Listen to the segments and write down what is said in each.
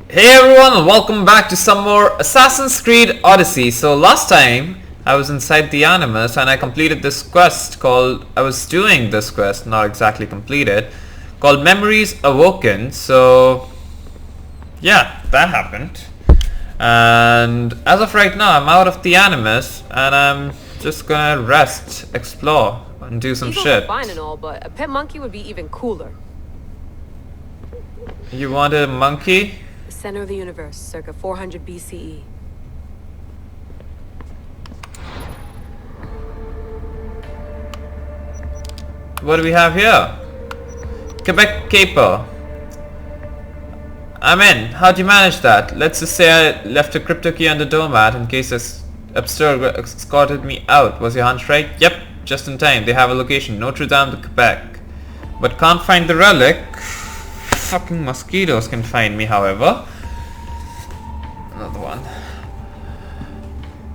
Hey everyone, and welcome back to some more Assassin's Creed Odyssey. So last time I was inside the Animus and I completed this quest called, I was doing this quest, not exactly completed, called Memories Awoken. So yeah, that happened. And as of right now I'm out of the Animus and I'm just gonna rest, explore, and do some Eagles shit. are fine and all, but a pet monkey would be even cooler. You want a monkey? The center of the universe, circa 400 BCE. What do we have here? Quebec Caper. I'm in. How'd you manage that? Let's just say I left a crypto key on the doormat in case Abster escorted me out. Was your hunch right? Yep, just in time. They have a location, Notre Dame de Quebec. But can't find the relic. Fucking mosquitoes can find me, however. Another one.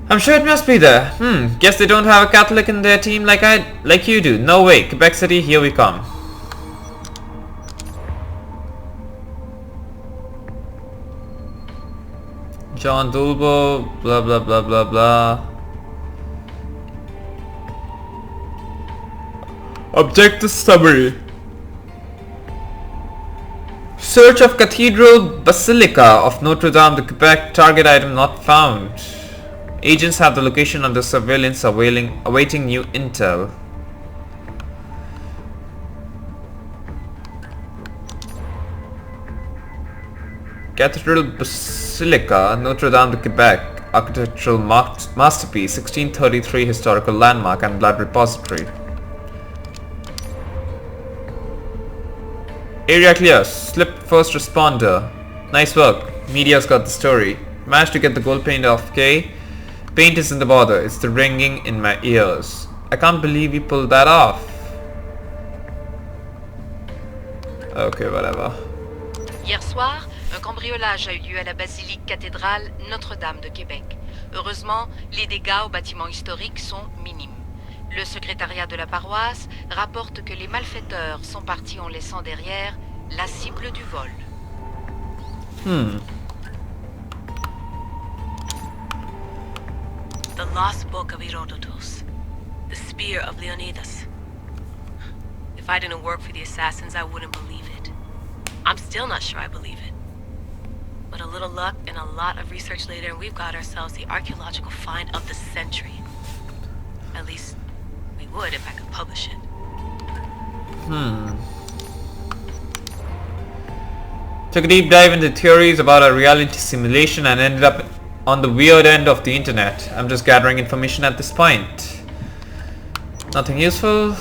I'm sure it must be there. Guess they don't have a Catholic in their team like you do. No way. Quebec City, here we come. John Dulbo, blah blah blah blah blah. Objective summary. Search of Cathedral Basilica of Notre Dame de Quebec. Target item not found. Agents have the location under surveillance awaiting new intel. Cathedral Basilica, Notre Dame de Quebec, architectural masterpiece, 1633 historical landmark and blood repository. Area clear, slip first responder. Nice work, media's got the story. Managed to get the gold paint off K. Paint is in the border, it's the ringing in my ears. I can't believe you pulled that off. Okay, whatever. Hier soir, un cambriolage a eu lieu à la basilique cathédrale Notre-Dame de Québec. Heureusement, les dégâts au bâtiment historique sont minimes. Le secrétariat de la paroisse rapporte que les malfaiteurs sont partis en laissant derrière la cible du vol. The Lost Book of Herodotus. The Spear of Leonidas. If I didn't work for the assassins, I wouldn't believe it. I'm still not sure I believe it. But a little luck and a lot of research later, and we've got ourselves the archaeological find of the century. At least, we would if I could publish it. Took a deep dive into theories about a reality simulation and ended up on the weird end of the internet. I'm just gathering information at this point. Nothing useful.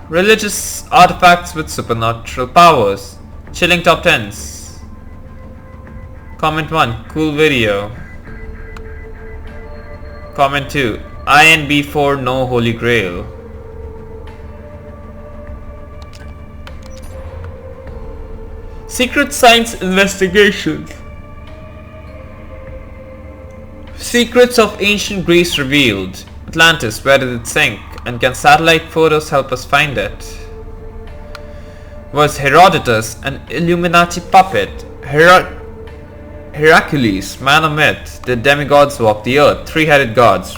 Religious artifacts with supernatural powers. Chilling top 10s. Comment 1. Cool video. Comment 2. INB4 no holy grail. Secret science investigations. Secrets of ancient Greece revealed. Atlantis, where did it sink? And can satellite photos help us find it? Was Herodotus an Illuminati puppet? Hercules, man or myth? Did demigods walk the earth? Three-headed gods.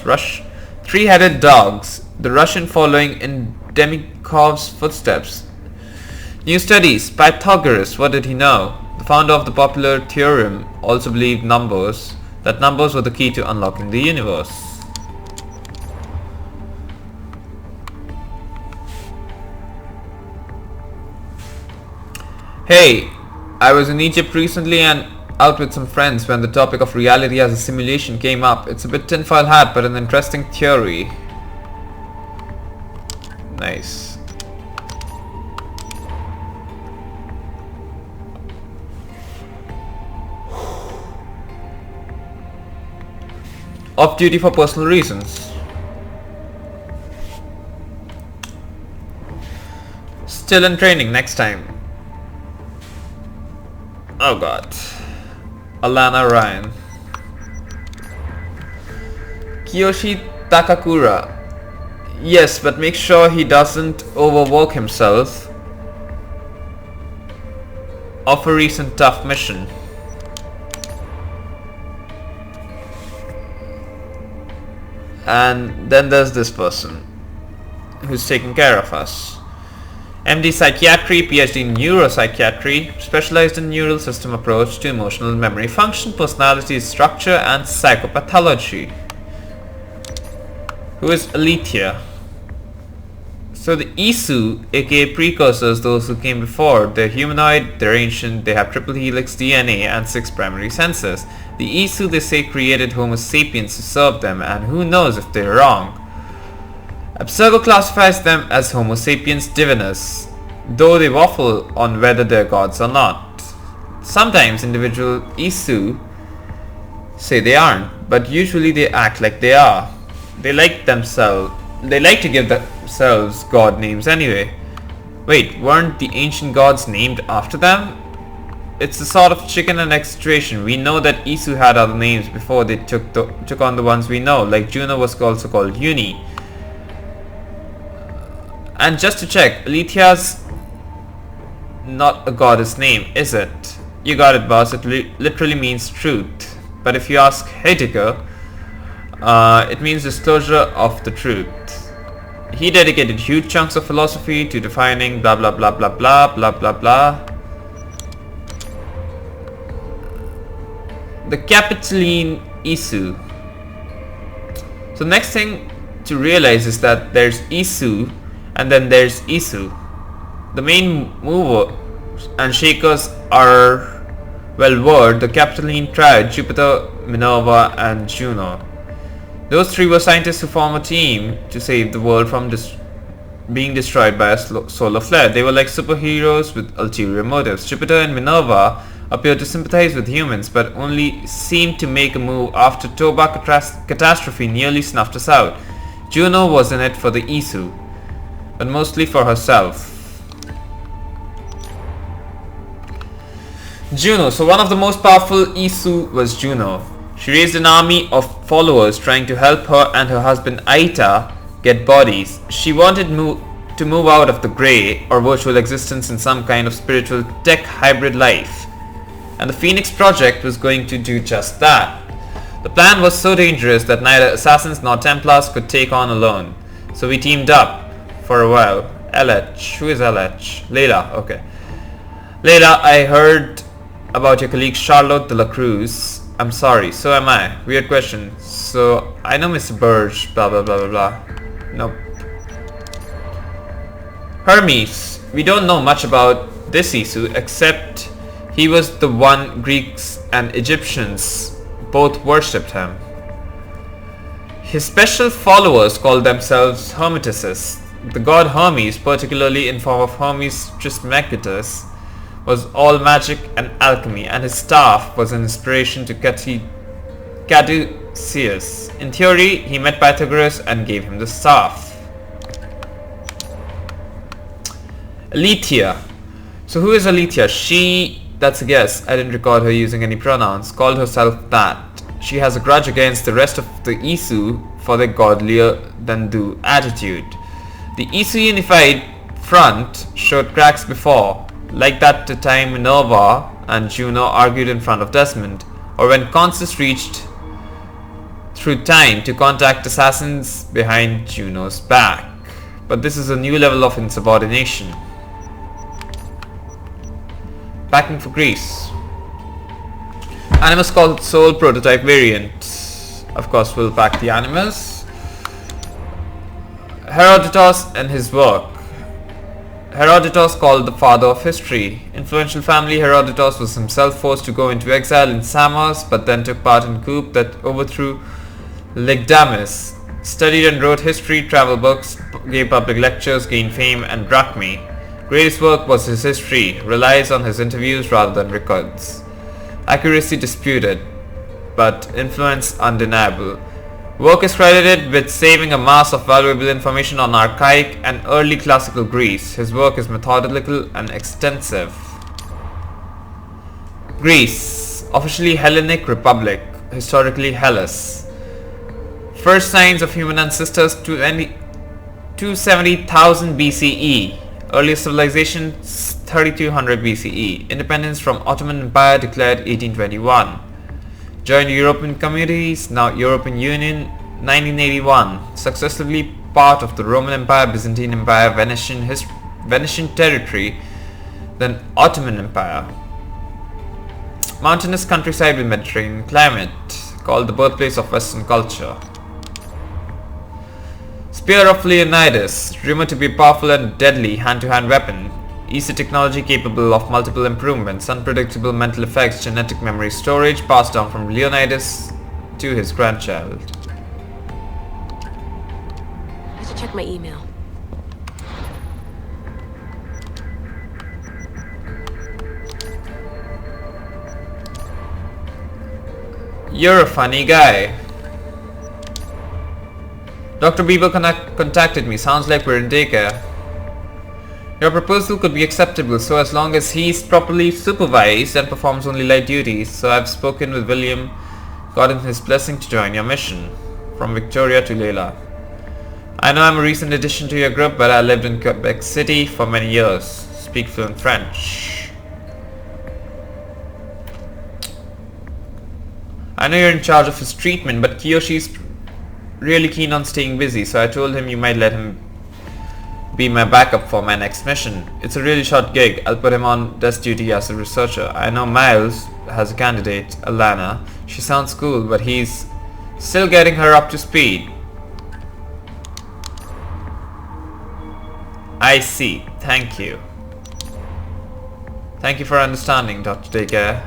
Three-headed dogs. The Russian following in Demikov's footsteps. New studies. Pythagoras, what did he know? The founder of the popular theorem also believed that numbers were the key to unlocking the universe. Hey, I was in Egypt recently and out with some friends when the topic of reality as a simulation came up. It's a bit tinfoil hat, but an interesting theory. Nice. Off duty for personal reasons. Still in training, next time. Oh god. Alana Ryan. Kiyoshi Takakura. Yes, but make sure he doesn't overwork himself. Of a recent tough mission. and then there's this person who's taking care of us. MD Psychiatry, PhD in Neuropsychiatry, specialized in neural system approach to emotional memory function, personality structure and psychopathology. Who is Alethea? So the Isu, aka precursors, those who came before, they're humanoid, they're ancient, they have triple helix DNA and 6 primary senses. The Isu, they say, created Homo sapiens to serve them, and who knows if they're wrong. Abstergo classifies them as Homo sapiens divinus, though they waffle on whether they're gods or not. Sometimes individual Isu say they aren't, but usually they act like they are. They like to give themselves god names anyway. Wait, weren't the ancient gods named after them? It's a sort of chicken and egg situation. We know that Isu had other names before they took on the ones we know, like Juno was also called Uni. And just to check, Alethea's not a goddess name, is it? You got it, boss. It literally means truth. But if you ask Heidegger, it means disclosure of the truth. He dedicated huge chunks of philosophy to defining blah blah blah blah blah blah blah blah. The Capitoline Isu. So next thing to realize is that there's Isu and then there's Isu. The main movers and shakers are, well, the Capitoline triad, Jupiter, Minerva and Juno. Those 3 were scientists who form a team to save the world from being destroyed by a solar flare. They were like superheroes with ulterior motives. Jupiter and Minerva appeared to sympathize with humans, but only seemed to make a move after Toba catastrophe nearly snuffed us out. Juno was in it for the Isu, but mostly for herself. Juno. So one of the most powerful Isu was Juno. She raised an army of followers trying to help her and her husband Aita get bodies. She wanted to move out of the grey or virtual existence in some kind of spiritual tech hybrid life. And the Phoenix Project was going to do just that. The plan was so dangerous that neither assassins nor Templars could take on alone. So we teamed up for a while. LH. Who is LH? Layla. Okay. Layla, I heard about your colleague Charlotte de la Cruz. I'm sorry, so am I. Weird question. So, I know Mr. Burge, blah blah blah blah blah. Nope. Hermes. We don't know much about this Isu except he was the one Greeks and Egyptians both worshipped him. His special followers called themselves Hermetists. The god Hermes, particularly in form of Hermes Trismegistus, was all magic and alchemy, and his staff was an inspiration to Caduceus. In theory, he met Pythagoras and gave him the staff. Alethea. So who is Alethea? She, that's a guess, I didn't record her using any pronouns, called herself that. She has a grudge against the rest of the Isu for their godlier than do attitude. The Isu unified front showed cracks before, like that time Minerva and Juno argued in front of Desmond, or when Consus reached through time to contact assassins behind Juno's back. But this is a new level of insubordination. Packing for Greece. Animus called Soul prototype variant. Of course we'll pack the Animus. Herodotus and his work. Herodotus, called the father of history. Influential family, Herodotus was himself forced to go into exile in Samos, but then took part in coup that overthrew Lygdamis. Studied and wrote history, travel books, gave public lectures, gained fame and drachmae. Greatest work was his history, relies on his interviews rather than records. Accuracy disputed, but influence undeniable. Work is credited with saving a mass of valuable information on archaic and early classical Greece. His work is methodical and extensive. Greece, officially Hellenic Republic, historically Hellas. First signs of human ancestors 270,000 BCE. Earliest civilization 3200 BCE. Independence from Ottoman Empire declared 1821. Joined European communities, now European Union, 1981. Successively part of the Roman Empire, Byzantine Empire, Venetian territory, then Ottoman Empire. Mountainous countryside with Mediterranean climate, called the birthplace of Western culture. Spear of Leonidas, rumored to be a powerful and deadly hand-to-hand weapon. Easy technology capable of multiple improvements, unpredictable mental effects, genetic memory storage passed down from Leonidas to his grandchild. I should check my email. You're a funny guy. Dr. Bieber contacted me. Sounds like we're in daycare. Your proposal could be acceptable so as long as he's properly supervised and performs only light duties. So I've spoken with William, gotten his blessing to join your mission. From Victoria to Layla. I know I'm a recent addition to your group, but I lived in Quebec City for many years. Speak fluent French. I know you're in charge of his treatment, but Kiyoshi's really keen on staying busy, so I told him you might let him be my backup for my next mission. It's a really short gig. I'll put him on desk duty as a researcher. I know Miles has a candidate, Alana. She sounds cool, but he's still getting her up to speed. I see. Thank you. Thank you for understanding, Dr. Daycare.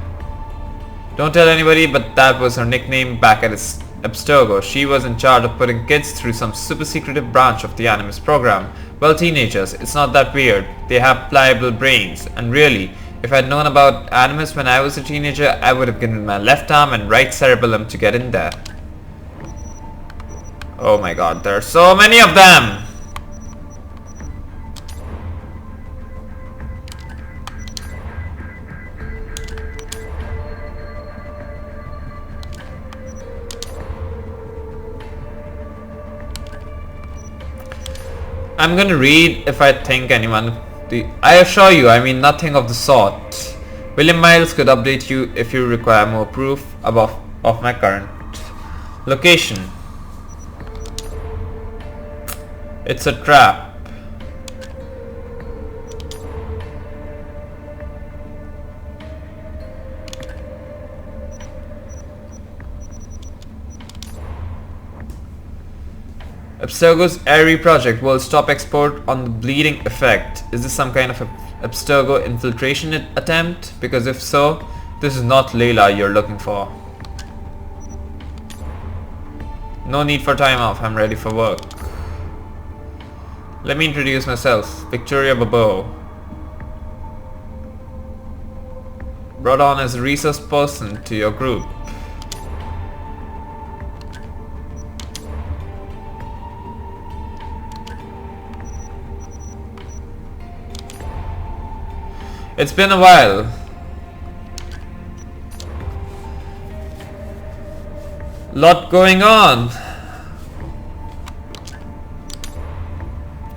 Don't tell anybody, but that was her nickname back at Abstergo. She was in charge of putting kids through some super secretive branch of the Animus program. Well, teenagers, it's not that weird. They have pliable brains. And really, if I'd known about Animus when I was a teenager, I would have given my left arm and right cerebellum to get in there. Oh my god, there are so many of them! I'm gonna read if I think anyone... I assure you, I mean nothing of the sort. William Miles could update you if you require more proof of my current location. It's a trap. Abstergo's Airy project will stop export on the bleeding effect. Is this some kind of Abstergo infiltration attempt? Because if so, this is not Layla you're looking for. No need for time off, I'm ready for work. Let me introduce myself, Victoria Bobo. Brought on as a resource person to your group. It's been a while. Lot going on.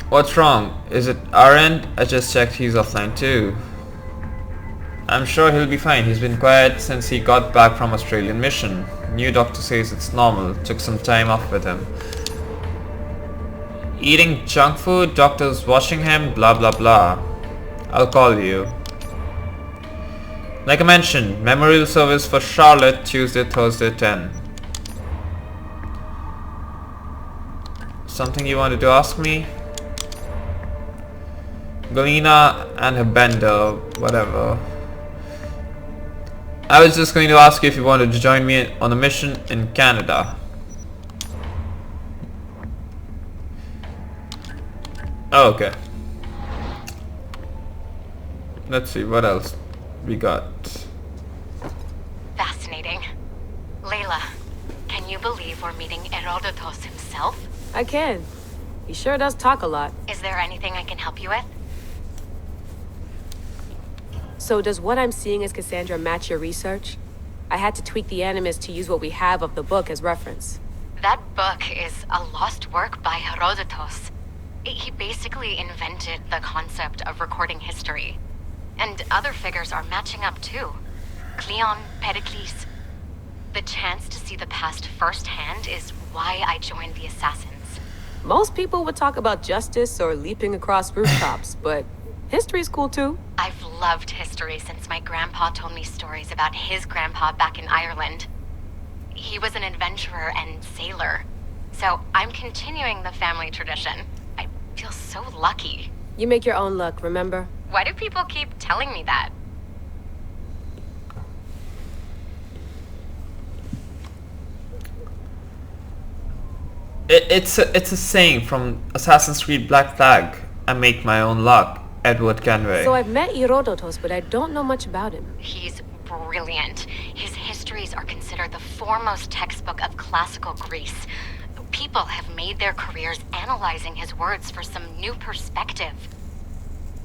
What's wrong? Is it our end? I just checked, he's offline too. I'm sure he'll be fine. He's been quiet since he got back from Australian mission. New doctor says it's normal. Took some time off with him. Eating junk food, doctor's watching him, blah blah blah. I'll call you. Like I mentioned, memorial service for Charlotte, Tuesday, Thursday, 10. Something you wanted to ask me? Galena and her bender, whatever. I was just going to ask you if you wanted to join me on a mission in Canada. Oh, okay. Let's see, what else we got? Fascinating. Layla, can you believe we're meeting Herodotus himself? I can. He sure does talk a lot. Is there anything I can help you with? So does what I'm seeing as Cassandra match your research? I had to tweak the Animus to use what we have of the book as reference. That book is a lost work by Herodotus. He basically invented the concept of recording history. And other figures are matching up too. Cleon, Pericles. The chance to see the past firsthand is why I joined the Assassins. Most people would talk about justice or leaping across rooftops, but history's cool too. I've loved history since my grandpa told me stories about his grandpa back in Ireland. He was an adventurer and sailor, so I'm continuing the family tradition. I feel so lucky. You make your own luck, remember? Why do people keep telling me that? It's a saying from Assassin's Creed Black Flag. I make my own luck. Edward Kenway. So I've met Herodotus, but I don't know much about him. He's brilliant. His histories are considered the foremost textbook of classical Greece. People have made their careers analyzing his words for some new perspective.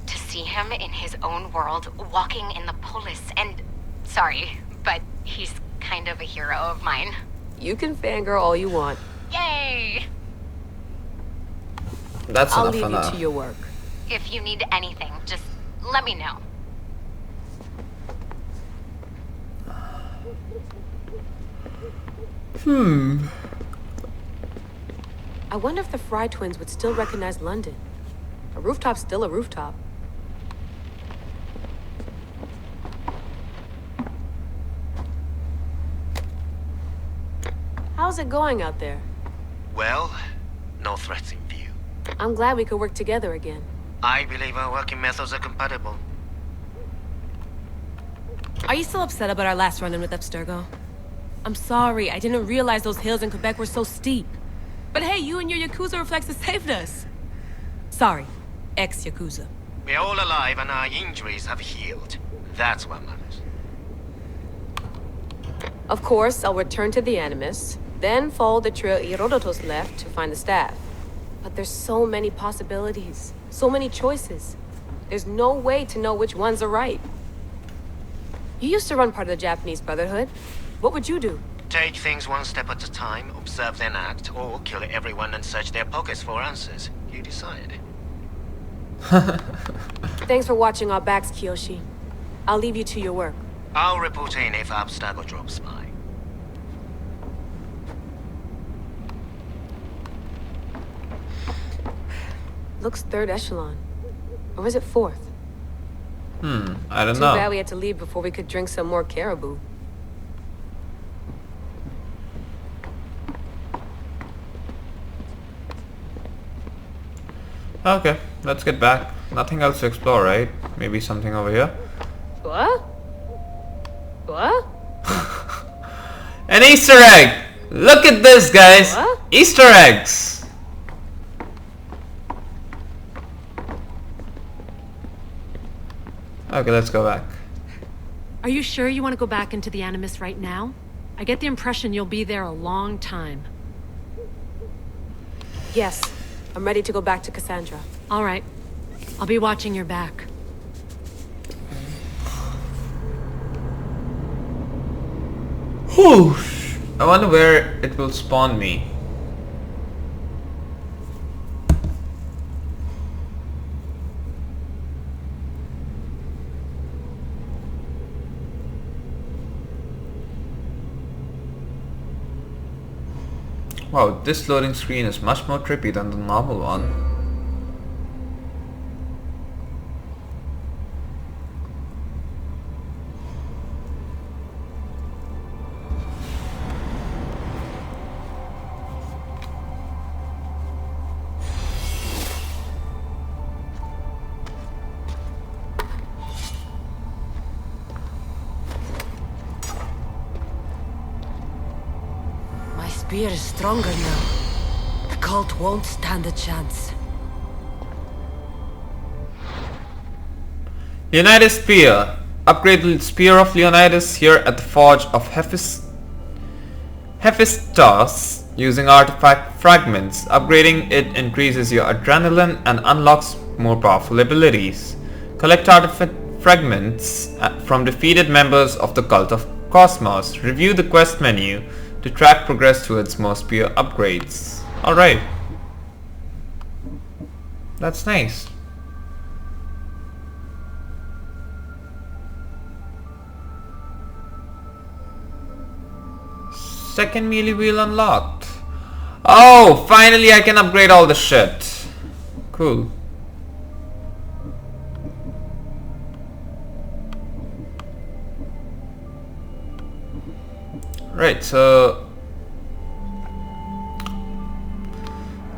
To see him in his own world, walking in the polis, and... Sorry, but he's kind of a hero of mine. You can fangirl all you want. Yay! That's I'll enough leave for you now. to your work. If you need anything, just let me know. I wonder if the Fry twins would still recognize London. A rooftop's still a rooftop. How's it going out there? Well, no threats in view. I'm glad we could work together again. I believe our working methods are compatible. Are you still upset about our last run-in with Abstergo? I'm sorry, I didn't realize those hills in Quebec were so steep. But hey, you and your Yakuza reflexes saved us. Sorry, ex-Yakuza. We're all alive and our injuries have healed. That's what matters. Of course, I'll return to the Animus, then follow the trail Herodotus left to find the staff. But there's so many possibilities, so many choices. There's no way to know which ones are right. You used to run part of the Japanese Brotherhood. What would you do? Take things one step at a time, observe then act, or kill everyone and search their pockets for answers. You decide. Thanks for watching our backs, Kiyoshi. I'll leave you to your work. I'll report in if Abstergo drops by. Looks third echelon. Or is it fourth? I don't Too know. bad we had to leave before we could drink some more caribou. Okay, let's get back. Nothing else to explore, right? Maybe something over here? What? What? An Easter egg! Look at this, guys! What? Easter eggs! Okay, let's go back. Are you sure you want to go back into the Animus right now? I get the impression you'll be there a long time. Yes. I'm ready to go back to Cassandra. All right. I'll be watching your back. Whew. I wonder where it will spawn me. Wow, this loading screen is much more trippy than the normal one. My spear is stronger now. The cult won't stand a chance. Leonidas Spear. Upgrade the Spear of Leonidas here at the Forge of Hephaestus using artifact fragments. Upgrading it increases your adrenaline and unlocks more powerful abilities. Collect artifact fragments from defeated members of the Cult of Cosmos. Review the quest menu to track progress towards more spear upgrades. Alright. That's nice. Second melee wheel unlocked. Oh, finally I can upgrade all the shit. Cool. Right, so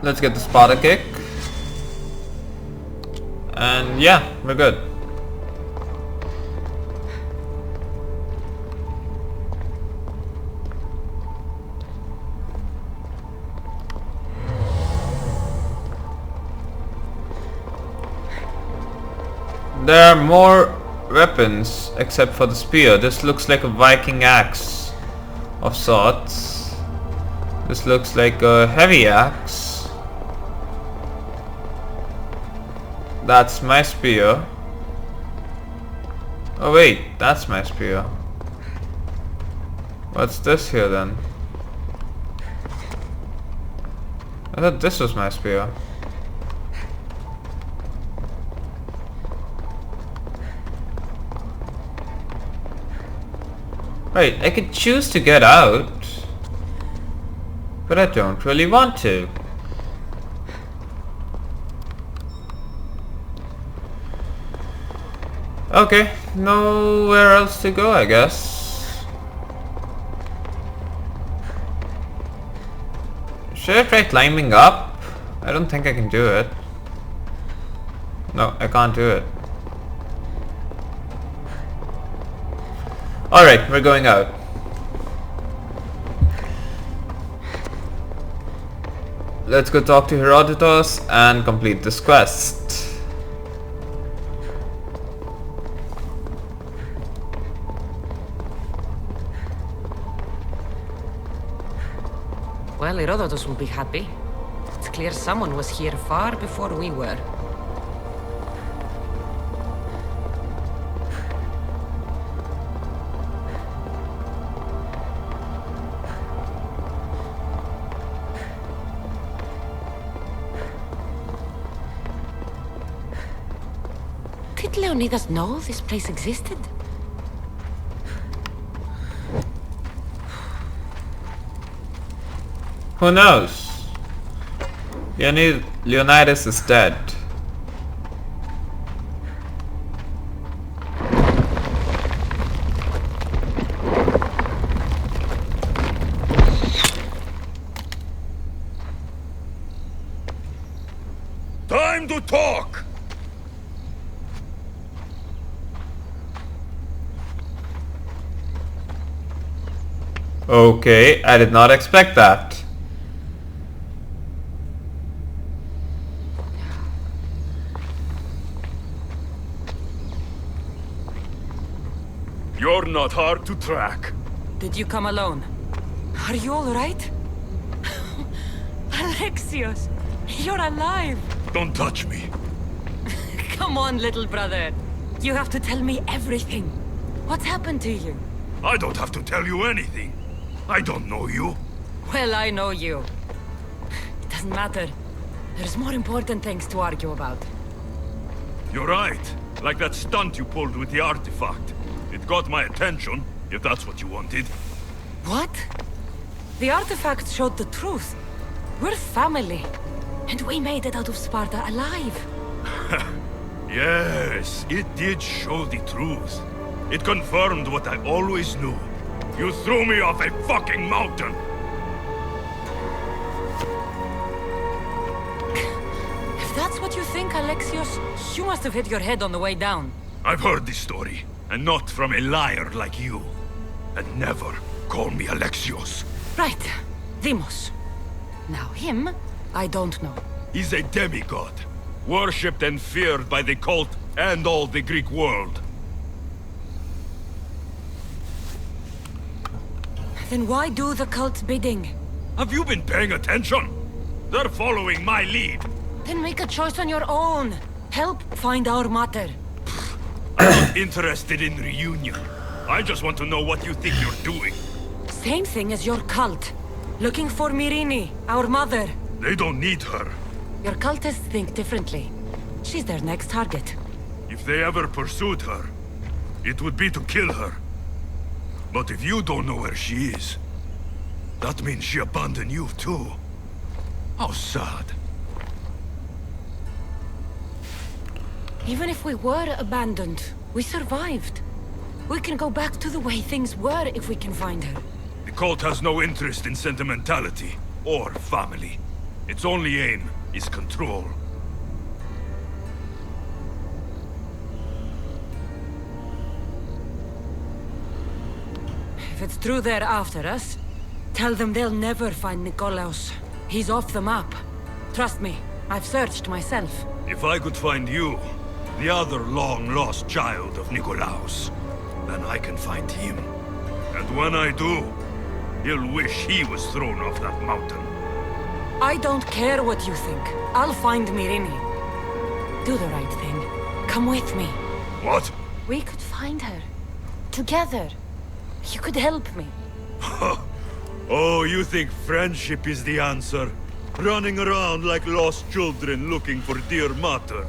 let's get the Sparta kick. And yeah, we're good. There are more weapons except for the spear. This looks like a Viking axe of sorts. This looks like a heavy axe. That's my spear. Oh wait, that's my spear. What's this here then? I thought this was my spear. Right, I could choose to get out, but I don't really want to. Okay, nowhere else to go, I guess. Should I try climbing up? I don't think I can do it. No, I can't do it. Alright, we're going out. Let's go talk to Herodotus and complete this quest. Well, Herodotus will be happy. It's clear someone was here far before we were. Did Leonidas know this place existed? Who knows? Leonidas is dead. Time to talk! Okay, I did not expect that. You're not hard to track. Did you come alone? Are you all right? Alexios, you're alive! Don't touch me. Come on, little brother. You have to tell me everything. What's happened to you? I don't have to tell you anything. I don't know you. Well, I know you. It doesn't matter. There's more important things to argue about. You're right. Like that stunt you pulled with the artifact. It got my attention, if that's what you wanted. What? The artifact showed the truth. We're family. And we made it out of Sparta alive. Yes, it did show the truth. It confirmed what I always knew. You threw me off a fucking mountain! If that's what you think, Alexios, you must have hit your head on the way down. I've heard this story, and not from a liar like you. And never call me Alexios. Right, Deimos. Now him, I don't know. He's a demigod, worshipped and feared by the cult and all the Greek world. Then why do the cult's bidding? Have you been paying attention? They're following my lead. Then make a choice on your own. Help find our mater. I'm not interested in reunion. I just want to know what you think you're doing. Same thing as your cult. Looking for Myrine, our mother. They don't need her. Your cultists think differently. She's their next target. If they ever pursued her, it would be to kill her. But if you don't know where she is, That means she abandoned you too. How sad. Even if we were abandoned, we survived. We can go back to the way things were if we can find her. The cult has no interest in sentimentality or family. Its only aim is control. If it's true they're after us, tell them they'll never find Nikolaos. He's off the map. Trust me, I've searched myself. If I could find you, the other long-lost child of Nikolaos, then I can find him. And when I do, he'll wish he was thrown off that mountain. I don't care what you think. I'll find Mirini. Do the right thing. Come with me. What? We could find her. Together. You could help me. Oh, you think friendship is the answer? Running around like lost children looking for dear mater.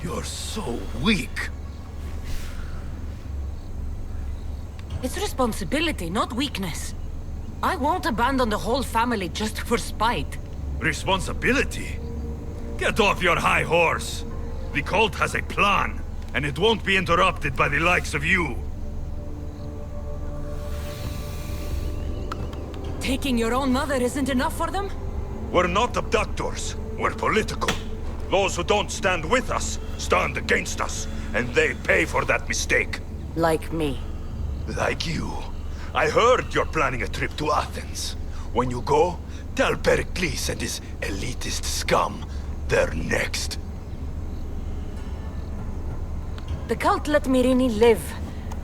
You're so weak. It's responsibility, not weakness. I won't abandon the whole family just for spite. Responsibility? Get off your high horse. The cult has a plan, and it won't be interrupted by the likes of you. Taking your own mother isn't enough for them? We're not abductors. We're political. Those who don't stand with us, stand against us. And they pay for that mistake. Like me. Like you. I heard you're planning a trip to Athens. When you go, tell Pericles and his elitist scum they're next. The cult let Mirini live.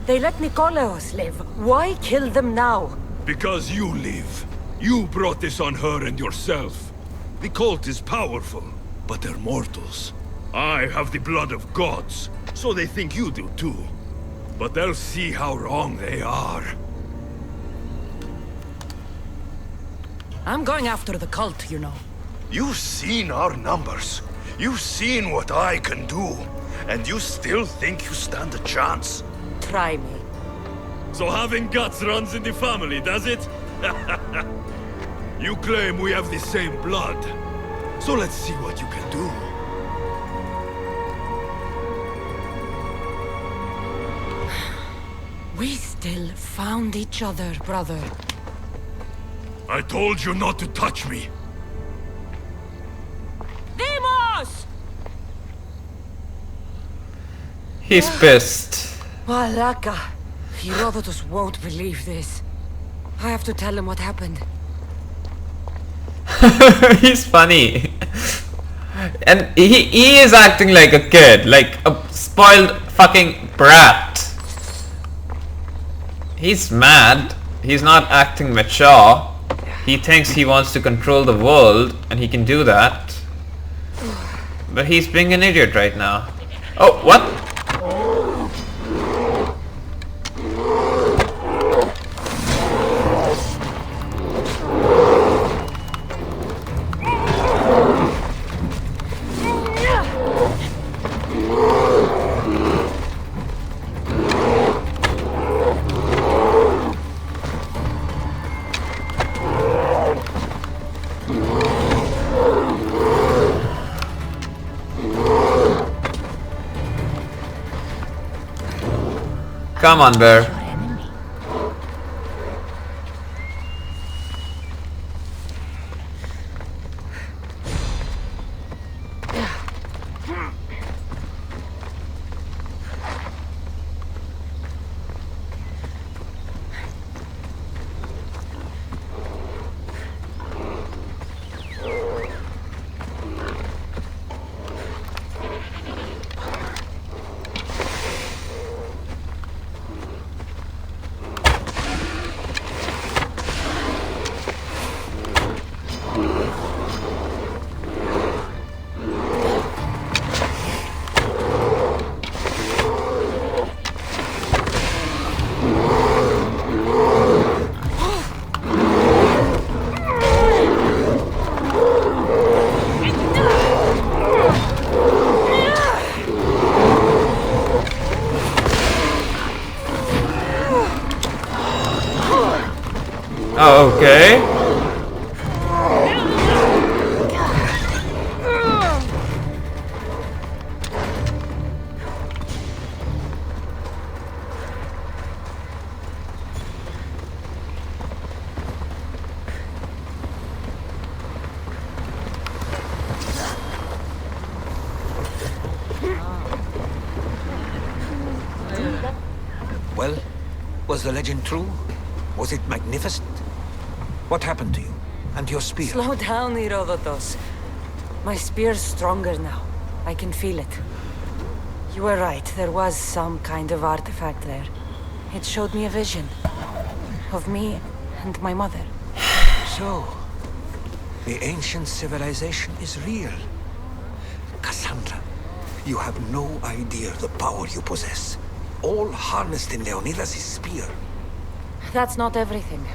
They let Nikolaos live. Why kill them now? Because you live. You brought this on her and yourself. The cult is powerful, but they're mortals. I have the blood of gods, so they think you do too. But they'll see how wrong they are. I'm going after the cult, you know. You've seen our numbers. You've seen what I can do. And you still think you stand a chance? Try me. So having guts runs in the family, does it? You claim we have the same blood. So let's see what you can do. We still found each other, brother. I told you not to touch me. Demos! He's pissed. Malaka. Herodotus won't believe this. I have to tell him what happened. He's funny. And he is acting like a kid, like a spoiled fucking brat. He's mad. He's not acting mature. He thinks he wants to control the world, and he can do that. But he's being an idiot right now. Oh, what? Come on, bear. Oh, okay. Well, was the legend true? Was it magnificent? What happened to you? And your spear? Slow down, Herodotus. My spear's stronger now. I can feel it. You were right, there was some kind of artifact there. It showed me a vision. Of me and my mother. So, the ancient civilization is real. Cassandra, you have no idea the power you possess. All harnessed in Leonidas' spear. That's not everything.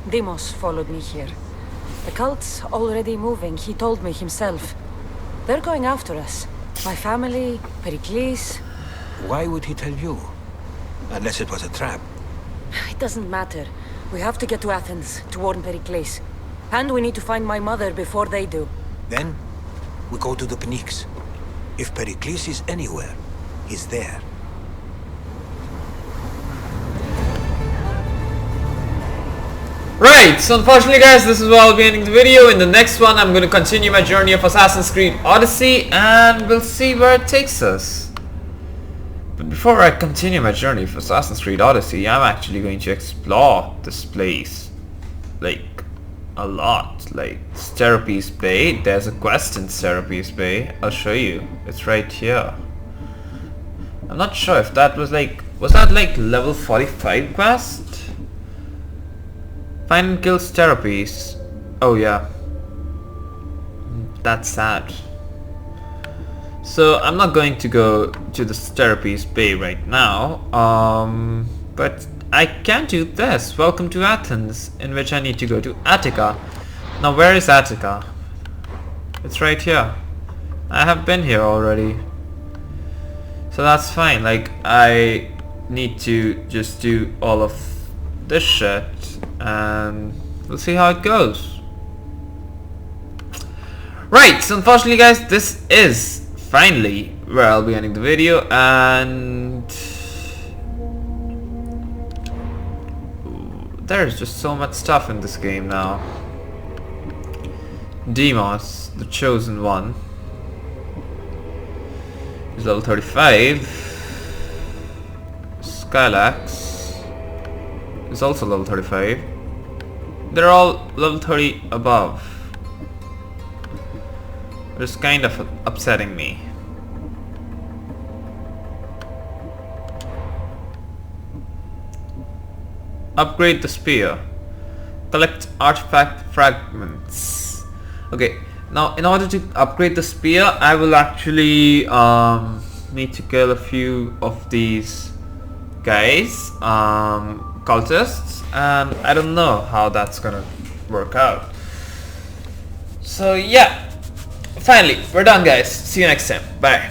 Deimos followed me here. The cult's already moving, he told me himself. They're going after us. My family, Pericles. Why would he tell you? Unless it was a trap. It doesn't matter. We have to get to Athens to warn Pericles. And we need to find my mother before they do. Then, we go to the Pnyx. If Pericles is anywhere, he's there. Right, so unfortunately guys, this is where I'll be ending the video. In the next one, I'm going to continue my journey of Assassin's Creed Odyssey, and we'll see where it takes us. But before I continue my journey of Assassin's Creed Odyssey, I'm actually going to explore this place. Like, a lot. Like, Serapis Bay. There's a quest in Serapis Bay. I'll show you. It's right here. I'm not sure if that was like... Was that like level 45 quest? Find and kill Serapis. Oh yeah. That's sad. So I'm not going to go to the Serapis Bay right now. But I can do this. Welcome to Athens, in which I need to go to Attica. Now where is Attica? It's right here. I have been here already. So that's fine. Like, I need to just do all of this shit and we'll see how it goes. Right, so unfortunately guys, this is finally where I'll be ending the video, and there's just so much stuff in this game now. Deimos, the chosen one, is level 35. Skylax is also level 35. They're all level 30 above. It's kind of upsetting me. Upgrade the spear. Collect artifact fragments. Okay, now in order to upgrade the spear, I will actually need to kill a few of these guys, cultists, and I don't know how that's gonna work out. So yeah, finally we're done guys. See you next time. Bye.